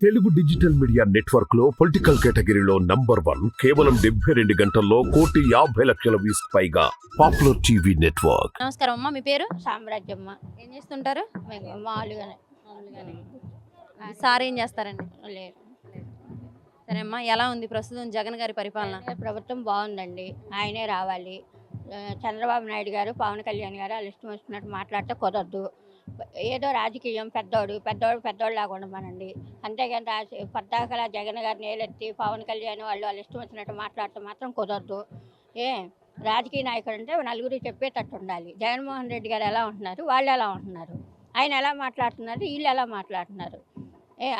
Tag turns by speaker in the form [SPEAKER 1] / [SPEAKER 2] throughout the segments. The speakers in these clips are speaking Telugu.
[SPEAKER 1] తెలుగు డిజిటల్ మీడియా నెట్వర్క్ లో పొలిటికల్ కేటగిరీలో నంబర్ 1 కేవలం 72 గంటల్లో 1,50,00,000 వ్యూస్ పైగా పాపులర్ టీవీ నెట్వర్క్.
[SPEAKER 2] నమస్కారం అమ్మా, మీ పేరు?
[SPEAKER 3] సామ్రాజ్యమ్మ.
[SPEAKER 2] ఏం చేస్తుంటారు?
[SPEAKER 3] మామూలుగానే
[SPEAKER 2] సార్ ఏం చేస్తారండి?
[SPEAKER 3] లేదు.
[SPEAKER 2] సరే అమ్మా, ఎలా ఉంది ప్రస్తుతం జగన్ గారి పరిపాలన?
[SPEAKER 3] ప్రభుత్వం బాగుందండి, ఆయనే రావాలి. చంద్రబాబు నాయుడు గారు, పవన్ కళ్యాణ్ గారు వాళ్ళు ఇష్టం వచ్చినట్టు మాట్లాడితే కుదరదు. ఏదో రాజకీయం పెద్దోడు లాగా ఉండమనండి. అంతేగాని పద్దాకల జగన్ గారిని ఏలెత్తి పవన్ కళ్యాణ్ వాళ్ళు ఇష్టం వచ్చినట్టు మాట్లాడితే మాత్రం కుదరదు. రాజకీయ నాయకుడు అంటే నలుగురు చెప్పేటట్టు ఉండాలి. జగన్మోహన్ రెడ్డి గారు ఎలా ఉంటున్నారు, వాళ్ళు ఎలా ఉంటున్నారు, ఆయన ఎలా మాట్లాడుతున్నారు, వీళ్ళు ఎలా మాట్లాడుతున్నారు.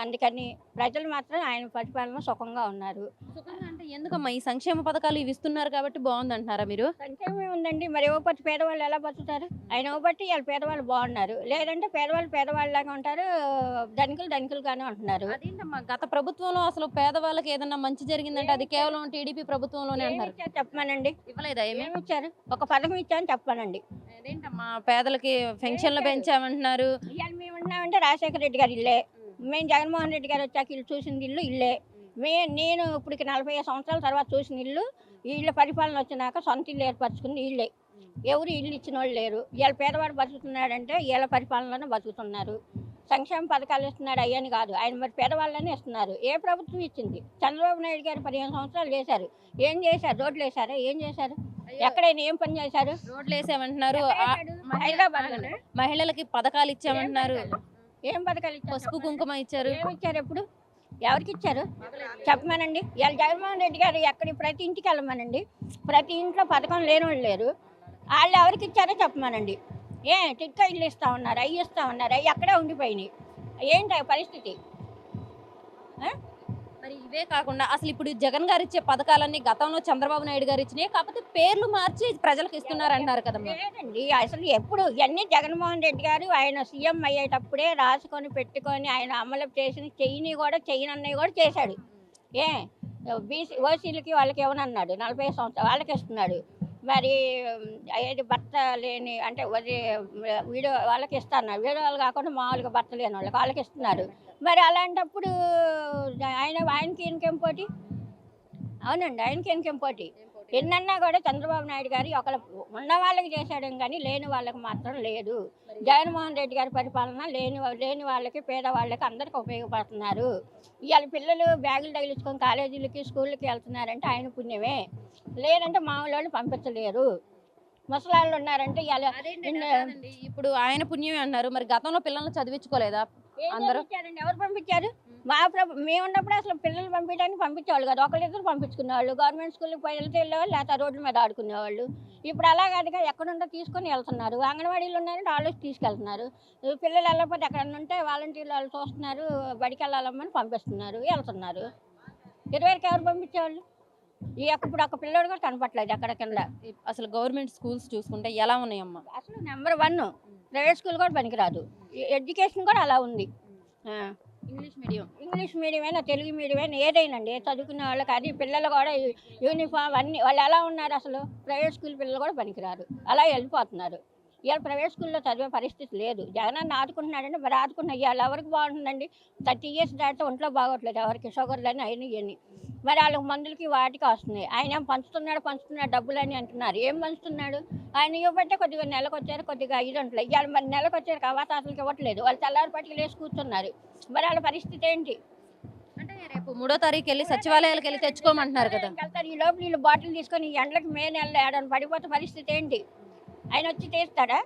[SPEAKER 3] అందుకని ప్రజలు మాత్రం ఆయన పరిపాలన సుఖంగా ఉన్నారు.
[SPEAKER 2] సుఖంగా అంటే ఎందుకమ్మా? ఈ సంక్షేమ పథకాలు ఇవి ఇస్తున్నారు కాబట్టి బాగుంది అంటున్నారా మీరు?
[SPEAKER 3] సంక్షేమం ఉందండి, మరి ఇవ్వబట్టి పేదవాళ్ళు ఎలా బతుకుతారు? ఆయన ఇవ్వబట్టి వాళ్ళు పేదవాళ్ళు బాగున్నారు. లేదంటే పేదవాళ్ళలాగా ఉంటారు, ధనికులుగానే ఉంటున్నారు.
[SPEAKER 2] అదేంటమ్మా, గత ప్రభుత్వంలో అసలు పేదవాళ్ళకి ఏదన్నా మంచి జరిగిందంటే అది కేవలం టీడీపీ ప్రభుత్వంలోనే అంటారు.
[SPEAKER 3] చెప్పమనండి.
[SPEAKER 2] ఇవ్వలేదా?
[SPEAKER 3] ఏమి ఇచ్చారు? ఒక పథకం ఇచ్చామని చెప్పమనండి.
[SPEAKER 2] అదేంటమ్మా, పేదలకి పెన్షన్లు పెంచామంటున్నారు.
[SPEAKER 3] ఇవాళ మేము ఉన్నామంటే రాజశేఖర రెడ్డి గారు ఇల్లే, మేము జగన్మోహన్ రెడ్డి గారు వచ్చాక ఇల్లు చూసిన ఇల్లు ఇల్లే. నేను ఇప్పటికి 45 సంవత్సరాల తర్వాత చూసిన ఇల్లు, వీళ్ళ పరిపాలన వచ్చినాక సొంత ఇల్లు ఏర్పరచుకుంది వీళ్ళే. ఎవరు ఇల్లు ఇచ్చిన వాళ్ళు లేరు. వీళ్ళ పేదవాడు బతుకుతున్నాడంటే వీళ్ళ పరిపాలనలోనే బతుకుతున్నారు. సంక్షేమ పథకాలు ఇస్తున్నాడు అయ్యని కాదు, ఆయన మరి పేదవాళ్ళనే ఇస్తున్నారు. ఏ ప్రభుత్వం ఇచ్చింది? చంద్రబాబు నాయుడు గారు 15 సంవత్సరాలు చేశారు. ఏం చేశారు? రోడ్లు వేశారా? ఏం చేశారు? ఎక్కడైనా ఏం పని చేశారు?
[SPEAKER 2] రోడ్లు వేసామంటున్నారు.
[SPEAKER 3] హైదరాబాద్
[SPEAKER 2] మహిళలకి పథకాలు ఇచ్చామంటున్నారు.
[SPEAKER 3] ఏం పథకాలు ఇచ్చారు?
[SPEAKER 2] పసుపు కుంకుమ ఇచ్చారు.
[SPEAKER 3] ఏమి ఇచ్చారు? ఎప్పుడు ఎవరికి ఇచ్చారు చెప్పమనండి. ఇవాళ జగన్మోహన్ రెడ్డి గారు ప్రతి ఇంటికి వెళ్ళమనండి. ప్రతి ఇంట్లో పథకం లేని వాళ్ళు లేరు. వాళ్ళు ఎవరికి ఇచ్చారో చెప్పమనండి. టిక్కా ఇల్లు ఇస్తా ఉన్నారు, అవి ఇస్తా ఉన్నారు, అవి అక్కడే ఉండిపోయినాయి. ఏంటి పరిస్థితి?
[SPEAKER 2] మరి ఇవే కాకుండా అసలు ఇప్పుడు జగన్ గారు ఇచ్చే పథకాలన్నీ గతంలో చంద్రబాబు నాయుడు గారు ఇచ్చినాయి, కాకపోతే పేర్లు మార్చి ప్రజలకు ఇస్తున్నారు అంటున్నారు కదమ్మా.
[SPEAKER 3] లేదండి, అసలు ఎప్పుడు ఇవన్నీ జగన్మోహన్ రెడ్డి గారు ఆయన సీఎం అయ్యేటప్పుడే రాసుకొని పెట్టుకొని ఆయన అమలు చేసిన చేయనన్నవి కూడా చేశాడు. బీసీ ఓసీలకి వాళ్ళకి ఏమన్నాడు? 40 సంవత్సరాలు వాళ్ళకి ఇస్తున్నాడు. మరి ఏది భర్త లేని అంటే వీడియో వాళ్ళకి ఇస్తున్నారు. వీడియో వాళ్ళు కాకుండా మామూలుగా భర్త లేని వాళ్ళకి ఇస్తున్నారు. మరి అలాంటప్పుడు ఆయనకి ఇంకేం పోటీ? అవునండి, ఆయనకి ఇంకేం పోటీ? ఎన్నన్నా కూడా చంద్రబాబు నాయుడు గారు ఉన్న వాళ్ళకి చేశాడు కానీ లేని వాళ్ళకి మాత్రం లేదు. జగన్మోహన్ రెడ్డి గారి పరిపాలన లేని వాళ్ళకి, పేదవాళ్ళకి అందరికీ ఉపయోగపడుతున్నారు. ఇవాళ పిల్లలు బ్యాగులు తగిలించుకొని కాలేజీలకి, స్కూళ్ళకి వెళ్తున్నారంటే ఆయన పుణ్యమే. లేదంటే మామూలు వాళ్ళు పంపించలేరు. ముసలాళ్ళు ఉన్నారంటే
[SPEAKER 2] ఇప్పుడు ఆయన పుణ్యమే అన్నారు. మరి గతంలో పిల్లల్ని చదివించుకోలేదా అందరూ?
[SPEAKER 3] ఎవరు పంపించారు? మేము ఉన్నప్పుడు అసలు పిల్లలు పంపించేవాళ్ళు కాదు. ఒకళ్ళిద్దరు పంపించుకునేవాళ్ళు. గవర్నమెంట్ స్కూల్కి వెళ్ళేవాళ్ళు, లేకపోతే రోడ్ల మీద ఆడుకునేవాళ్ళు. ఇప్పుడు అలా కాదుగా, ఎక్కడుండో తీసుకొని వెళ్తున్నారు. అంగన్వాడీలు ఉన్నారంటే వాళ్ళు తీసుకెళ్తున్నారు. పిల్లలు వెళ్ళకపోతే ఎక్కడన్నా ఉంటే వాలంటీర్లు వాళ్ళు చూస్తున్నారు, బడికి వెళ్ళాలమ్మని పంపిస్తున్నారు, వెళ్తున్నారు. ఇదివరకు ఎవరు పంపించేవాళ్ళు? ఇప్పుడు ఒక పిల్లడు కూడా కనపట్లేదు ఎక్కడ కింద.
[SPEAKER 2] అసలు గవర్నమెంట్ స్కూల్స్ చూసుకుంటే ఎలా ఉన్నాయమ్మా?
[SPEAKER 3] అసలు నెంబర్ 1. ప్రైవేట్ స్కూల్ కూడా పనికిరాదు. ఎడ్యుకేషన్ కూడా అలా ఉంది. ఇంగ్లీష్ మీడియమైనా తెలుగు మీడియమైనా ఏదైనాండి, చదువుకునే వాళ్ళకి అది. పిల్లలు కూడా యూనిఫామ్ అన్నీ వాళ్ళు ఎలా ఉన్నారు? అసలు ప్రైవేట్ స్కూల్ పిల్లలు కూడా పనికిరారు, అలా వెళ్ళిపోతున్నారు. ఇవాళ ప్రైవేట్ స్కూల్లో చదివే పరిస్థితి లేదు. జగనన్న ఆదుకుంటున్నాడంటే మరి ఆదుకున్న ఇవాళ ఎవరికి బాగుంటుందండి? 30 ఇయర్స్ దాటితే ఒంట్లో బాగోట్లేదు ఎవరికి, షుగర్లని అయినవి. మరి వాళ్ళకి మందులకి వాటికి వస్తున్నాయి. ఆయన ఏం పంచుతున్నాడు డబ్బులని అంటున్నారు. ఏం పంచుతున్నాడు? ఆయన ఇవ్వబట్టే కొద్దిగా నెలకు వచ్చారు, కొద్దిగా 5 గంటలు. ఇవాళ మరి నెలకు వచ్చారు అవకాశాలకి ఇవ్వట్లేదు. వాళ్ళు తెల్లారి పట్టుకు లేచి కూర్చున్నారు. మరి వాళ్ళ పరిస్థితి ఏంటి?
[SPEAKER 2] అంటే రేపు 3వ తారీఖు వెళ్ళి సచివాలయాలకు వెళ్ళి తెచ్చుకోమంటున్నారు కదా.
[SPEAKER 3] వెళ్తారు. ఈ లోపల వీళ్ళు బాటిల్ తీసుకొని ఈ ఎండలకి మే నెలలో ఏడాది పడిపోతే పరిస్థితి ఏంటి? ఆయన వచ్చి తీస్తాడా?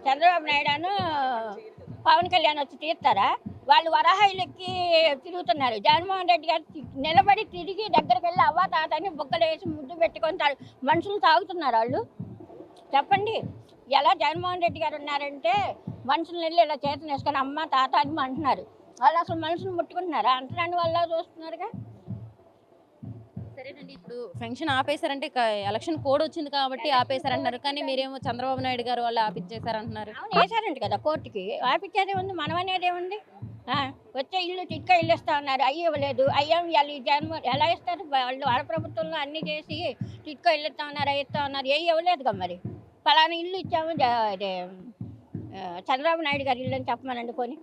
[SPEAKER 3] చంద్రబాబు నాయుడును పవన్ కళ్యాణ్ వచ్చి తీస్తారా? వాళ్ళు వరాహాయిలకి తిరుగుతున్నారు. జగన్మోహన్ రెడ్డి గారు నిలబడి తిరిగి దగ్గరికి వెళ్ళి అవ్వ తాత అని బుగ్గలు వేసి ముద్దు పెట్టుకొని మనుషులు తాగుతున్నారు. వాళ్ళు చెప్పండి. ఎలా జగన్మోహన్ రెడ్డి గారు ఉన్నారంటే మనుషులు వెళ్ళి ఇలా చేతులు వేసుకొని అమ్మ తాత అని అంటున్నారు. వాళ్ళు అసలు మనుషులు ముట్టుకుంటున్నారా? అంటున్నాను వాళ్ళ చూస్తున్నారుగా.
[SPEAKER 2] సరేనండి, ఇప్పుడు ఫంక్షన్ ఆపేశారంటే ఎలక్షన్ కోడ్ వచ్చింది కాబట్టి ఆపేశారంటున్నారు. కానీ మీరేమో చంద్రబాబు నాయుడు గారు వాళ్ళు ఆపిచ్చేశారంటున్నారు.
[SPEAKER 3] అవును, వేసారంట కదా కోర్టుకి. ఆపిచ్చేదే ఉంది, మనం అనేది ఏముంది? వచ్చే టిక్కా ఇల్లు ఇస్తా ఉన్నారు, అయ్యి ఇవ్వలేదు. ఎలా ఇస్తారు? వాళ్ళ ప్రభుత్వంలో అన్నీ చేసి టిక్కా ఇల్లు ఇస్తా ఉన్నారు, అవి ఇస్తా ఉన్నారు, ఇవ్వలేదుగా. మరి పలానా ఇల్లు ఇచ్చాము, చంద్రబాబు నాయుడు గారి ఇల్లు అని చెప్పమనండి పోనీ.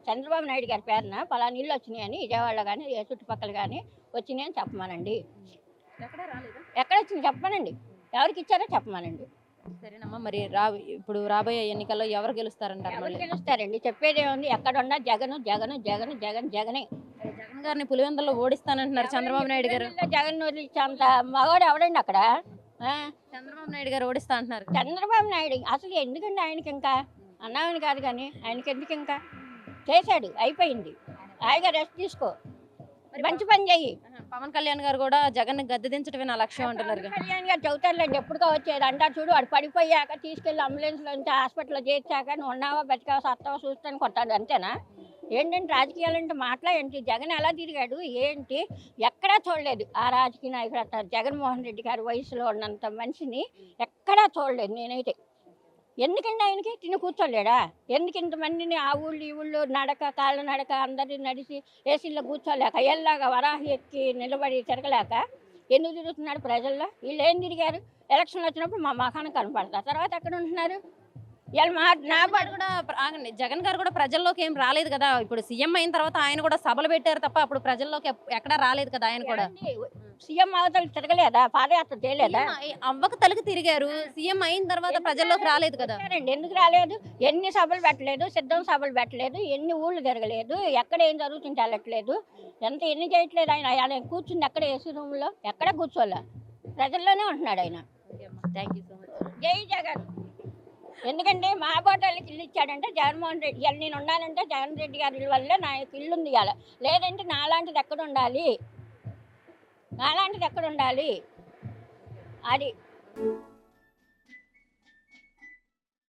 [SPEAKER 3] చంద్రబాబు నాయుడు గారి పేరున పలానా ఇల్లు వచ్చినాయని విజయవాడలో కానీ ఏ చుట్టుపక్కల కానీ వచ్చినాయని చెప్పమనండి. ఎక్కడ వచ్చింది చెప్పమనండి. ఎవరికి ఇచ్చారో చెప్పమనండి.
[SPEAKER 2] సరేనమ్మా, మరి ఇప్పుడు రాబోయే ఎన్నికల్లో ఎవరు గెలుస్తారంటారు?
[SPEAKER 3] ఎవరు
[SPEAKER 2] మళ్ళీ
[SPEAKER 3] గెలుస్తారండి? చెప్పేది ఏముంది? ఎక్కడున్నా జగను జగను జగను జగన్ జగనే.
[SPEAKER 2] జగన్ గారిని పులివెందుల్లో ఓడిస్తానంటున్నారు చంద్రబాబు నాయుడు గారు.
[SPEAKER 3] జగన్ వదిలించేంత మగవాడు ఎవడండి అక్కడ?
[SPEAKER 2] చంద్రబాబు నాయుడు గారు ఓడిస్తా అంటున్నారు.
[SPEAKER 3] చంద్రబాబు నాయుడు అసలు ఎందుకండి ఆయనకి ఇంకా అన్నామని కాదు కానీ ఆయనకి ఎందుకు ఇంకా చేశాడు, అయిపోయింది. హాయిగా రెస్ట్ తీసుకో, మంచి పని చెయ్యి.
[SPEAKER 2] పవన్ కళ్యాణ్ గారు కూడా జగన్ గద్దె దించడమే నా లక్ష్యం అంటున్నారు.
[SPEAKER 3] కళ్యాణ్ గారు చెబుతారులేండి, ఎప్పుడుకో వచ్చేది అంటారు చూడు. వాడు పడిపోయాక తీసుకెళ్ళి అంబులెన్స్లో నుంచి హాస్పిటల్లో చేర్చాక నువ్వు ఉన్నావా బతికావా సత్తావా చూస్తాను కొట్టాడు, అంతేనా? ఏంటంటే రాజకీయాలు అంటే మాట్లాడేంటి? జగన్ ఎలా తిరిగాడు ఏంటి ఎక్కడా చూడలేదు. ఆ రాజకీయ నాయకుడు అంటారు జగన్మోహన్ రెడ్డి గారి వయసులో ఉన్నంత మనిషిని ఎక్కడా చూడలేదు నేనైతే. ఎందుకండి ఆయనకి తిని కూర్చోలేడా? ఎందుకు ఇంతమందిని ఆ ఊళ్ళు ఈ ఊళ్ళు నడక కాళ్ళ నడక అందరినీ నడిచి ఏసీల్లో కూర్చోలేక ఎల్లాగా వరాహి ఎక్కి నిలబడి తిరగలేక ఎందుకు తిరుగుతున్నాడు ప్రజల్లో? వీళ్ళు ఏం తిరిగారు? ఎలక్షన్లు వచ్చినప్పుడు మా మకానం కనపడతారు, తర్వాత ఎక్కడ ఉంటున్నారు?
[SPEAKER 2] జగన్ గారు కూడా ప్రజల్లోకి ఏం రాలేదు కదా. ఇప్పుడు సీఎం అయిన తర్వాత ఆయన కూడా సభలు పెట్టారు తప్ప అప్పుడు ప్రజల్లోకి ఎక్కడా రాలేదు కదా. ఆయన కూడా
[SPEAKER 3] సీఎం అవతలకి తిరగలేదా? పాదయాత్ర చేయలేదా?
[SPEAKER 2] అవ్వక తలకి తిరిగారు. సీఎం అయిన తర్వాత ప్రజల్లోకి రాలేదు కదా.
[SPEAKER 3] ఎందుకు రాలేదు? ఎన్ని సభలు పెట్టలేదు, సిద్ధం సభలు పెట్టలేదు, ఎన్ని ఊళ్ళు తిరగలేదు, ఎక్కడ ఏం జరుగుతుంటే వెళ్ళట్లేదు, ఎన్ని చేయట్లేదు. ఆయన కూర్చుంది ఎక్కడ ఏసీ రూమ్లో ఎక్కడ కూర్చోలే, ప్రజల్లోనే ఉంటున్నాడు ఆయన.
[SPEAKER 2] Thank you so much.
[SPEAKER 3] జై జగన్. ఎందుకంటే మా బాటలకి ఇల్లు ఇచ్చాడంటే జగన్మోహన్ రెడ్డి. ఇవాళ నేను ఉన్నానంటే జగన్ రెడ్డి గారి ఇల్లు వల్లే నాకు ఇల్లు ఉంది. ఇవాళ లేదంటే నాలాంటిది ఎక్కడ ఉండాలి? నాలాంటిది ఎక్కడ ఉండాలి? అది